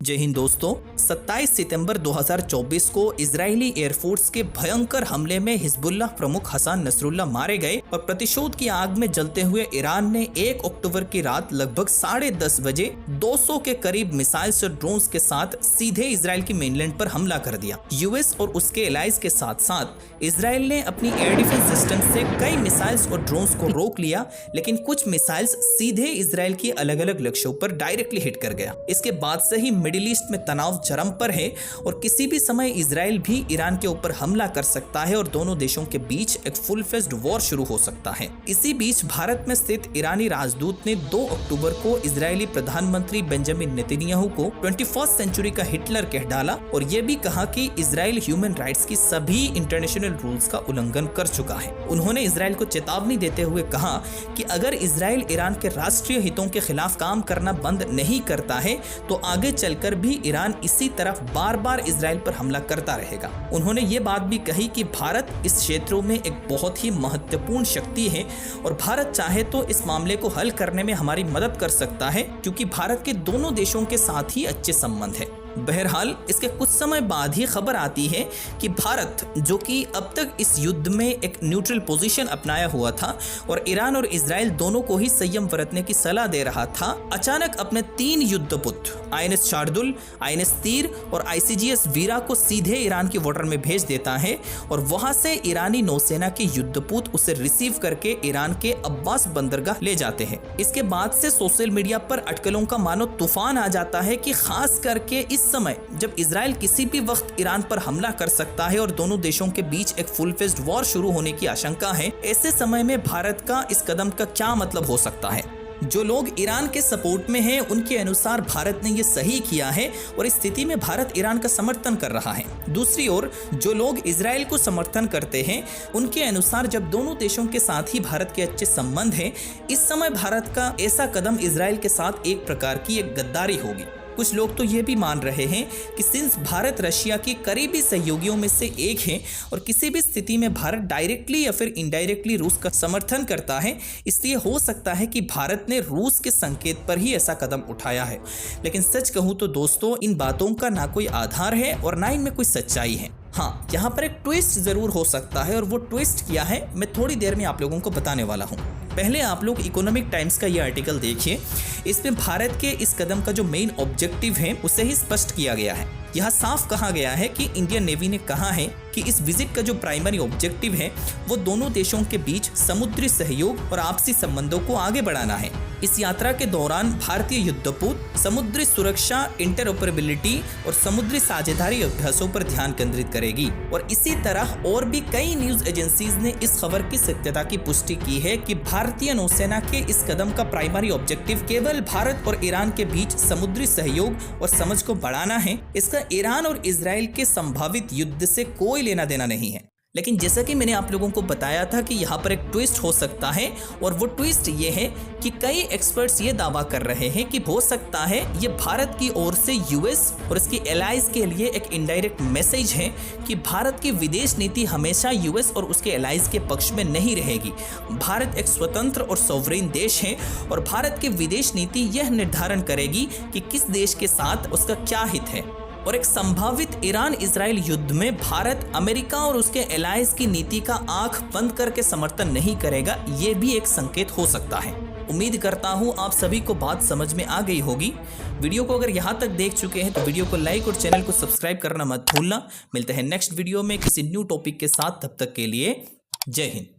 जय हिंद दोस्तों। 27 सितंबर 2024 को इजरायली एयरफोर्स के भयंकर हमले में हिजबुल्लाह प्रमुख हसन नसरुल्लाह मारे गए और प्रतिशोध की आग में जलते हुए ईरान ने 1 अक्टूबर की रात लगभग 10:30 बजे 200 के करीब मिसाइल्स और ड्रोन्स के साथ सीधे इजराइल की मेनलैंड पर हमला कर दिया। यूएस और उसके एलाइज के साथ साथ इजराइल ने अपनी एयर डिफेंस सिस्टम से कई मिसाइल्स और ड्रोन्स को रोक लिया, लेकिन कुछ मिसाइल्स सीधे इजराइल की अलग अलग लक्ष्यों पर डायरेक्टली हिट कर गया। इसके बाद से ही मिडिल ईस्ट में तनाव चरम पर है और किसी भी समय इजराइल भी ईरान के ऊपर हमला कर सकता है और दोनों देशों के बीच एक फुल फ्लेज्ड वॉर शुरू हो सकता है। इसी बीच भारत में स्थित ईरानी राजदूत ने 2 अक्टूबर को इजरायली प्रधानमंत्री बेंजामिन नेतन्याहू को 21st सेंचुरी का हिटलर कह डाला और यह भी कहा कि इजराइल ह्यूमन राइट्स की सभी इंटरनेशनल रूल्स का उल्लंघन कर चुका है। उन्होंने इजराइल को चेतावनी देते हुए कहा कि अगर इजराइल ईरान के राष्ट्रीय हितों के खिलाफ काम करना बंद नहीं करता है तो आगे चलकर भी ईरान इसी तरफ बार बार इजराइल पर हमला करता रहेगा। उन्होंने ये बात भी कही कि भारत इस क्षेत्रों में एक बहुत ही महत्वपूर्ण शक्ति है और भारत चाहे तो इस मामले को हल करने में हमारी मदद कर सकता है, क्योंकि भारत के दोनों देशों के साथ ही अच्छे संबंध है। बहरहाल इसके कुछ समय बाद ही खबर आती है कि भारत, जो कि अब तक इस युद्ध में एक न्यूट्रल पोजीशन अपनाया हुआ था और ईरान और इजराइल दोनों को ही संयम बरतने की सलाह दे रहा था, अचानक अपने 3 युद्धपोत INS शार्दुल, INS तीर और ICGS वीरा को सीधे ईरान की वाटर में भेज देता है और वहां से ईरानी नौसेना के युद्धपोत उसे रिसीव करके ईरान के अब्बास बंदरगाह ले जाते हैं। इसके बाद से सोशल मीडिया पर अटकलों का मानो तूफान आ जाता है कि खास करके इस समय जब इजराइल किसी भी वक्त ईरान पर हमला कर सकता है और दोनों देशों के बीच एक फुल फ्लेज्ड वॉर शुरू होने की आशंका है, ऐसे समय में भारत का इस कदम का क्या मतलब हो सकता है। जो लोग ईरान के सपोर्ट में हैं, उनके अनुसार भारत ने ये सही किया है और इस स्थिति में भारत ईरान का समर्थन कर रहा है। दूसरी ओर जो लोग इजराइल को समर्थन करते हैं, उनके अनुसार जब दोनों देशों के साथ ही भारत के अच्छे संबंध हैं, इस समय भारत का ऐसा कदम इजराइल के साथ एक प्रकार की एक गद्दारी होगी। कुछ लोग तो ये भी मान रहे हैं कि सिंस भारत रशिया की करीबी सहयोगियों में से एक है और किसी भी स्थिति में भारत डायरेक्टली या फिर इनडायरेक्टली रूस का समर्थन करता है, इसलिए हो सकता है कि भारत ने रूस के संकेत पर ही ऐसा कदम उठाया है। लेकिन सच कहूं तो दोस्तों, इन बातों का ना कोई आधार है और ना इनमें कोई सच्चाई है। हाँ, यहाँ पर एक ट्विस्ट जरूर हो सकता है और वो ट्विस्ट क्या है मैं थोड़ी देर में आप लोगों को बताने वाला हूँ। पहले आप लोग इकोनॉमिक टाइम्स का ये आर्टिकल देखिए। इसमें भारत के इस कदम का जो मेन ऑब्जेक्टिव है उसे ही स्पष्ट किया गया है। यहाँ साफ कहा गया है कि इंडियन नेवी ने कहा है कि इस विजिट का जो प्राइमरी ऑब्जेक्टिव है वो दोनों देशों के बीच समुद्री सहयोग और आपसी संबंधों को आगे बढ़ाना है। इस यात्रा के दौरान भारतीय युद्धपोत समुद्री सुरक्षा, इंटरऑपरेबिलिटी और समुद्री साझेदारी अभ्यासों पर ध्यान केंद्रित करेगी। और इसी तरह और भी कई न्यूज एजेंसीज ने इस खबर की सत्यता की पुष्टि की है कि भारतीय नौसेना के इस कदम का प्राइमरी ऑब्जेक्टिव केवल भारत और ईरान के बीच समुद्री सहयोग और समझ को बढ़ाना है। इसका ईरान और इजराइल के संभावित युद्ध से कोई लेना देना नहीं है। लेकिन जैसा कि मैंने आप लोगों को बताया था कि यहाँ पर एक ट्विस्ट हो सकता है और वो ट्विस्ट ये है कि कई एक्सपर्ट्स ये दावा कर रहे हैं कि हो सकता है ये भारत की ओर से यूएस और इसकी एलाइज के लिए एक इनडायरेक्ट मैसेज है कि भारत की विदेश नीति हमेशा यूएस और उसके एलाइज के पक्ष में नहीं रहेगी। भारत एक स्वतंत्र और सॉवरेन देश है और भारत की विदेश नीति यह निर्धारण करेगी कि किस देश के साथ उसका क्या हित है। और एक संभावित ईरान इजराइल युद्ध में भारत अमेरिका और उसके एलाइज की नीति का आंख बंद करके समर्थन नहीं करेगा, ये भी एक संकेत हो सकता है। उम्मीद करता हूँ आप सभी को बात समझ में आ गई होगी। वीडियो को अगर यहाँ तक देख चुके हैं तो वीडियो को लाइक और चैनल को सब्सक्राइब करना मत भूलना। मिलते हैं नेक्स्ट वीडियो में किसी न्यू टॉपिक के साथ, तब तक के लिए जय हिंद।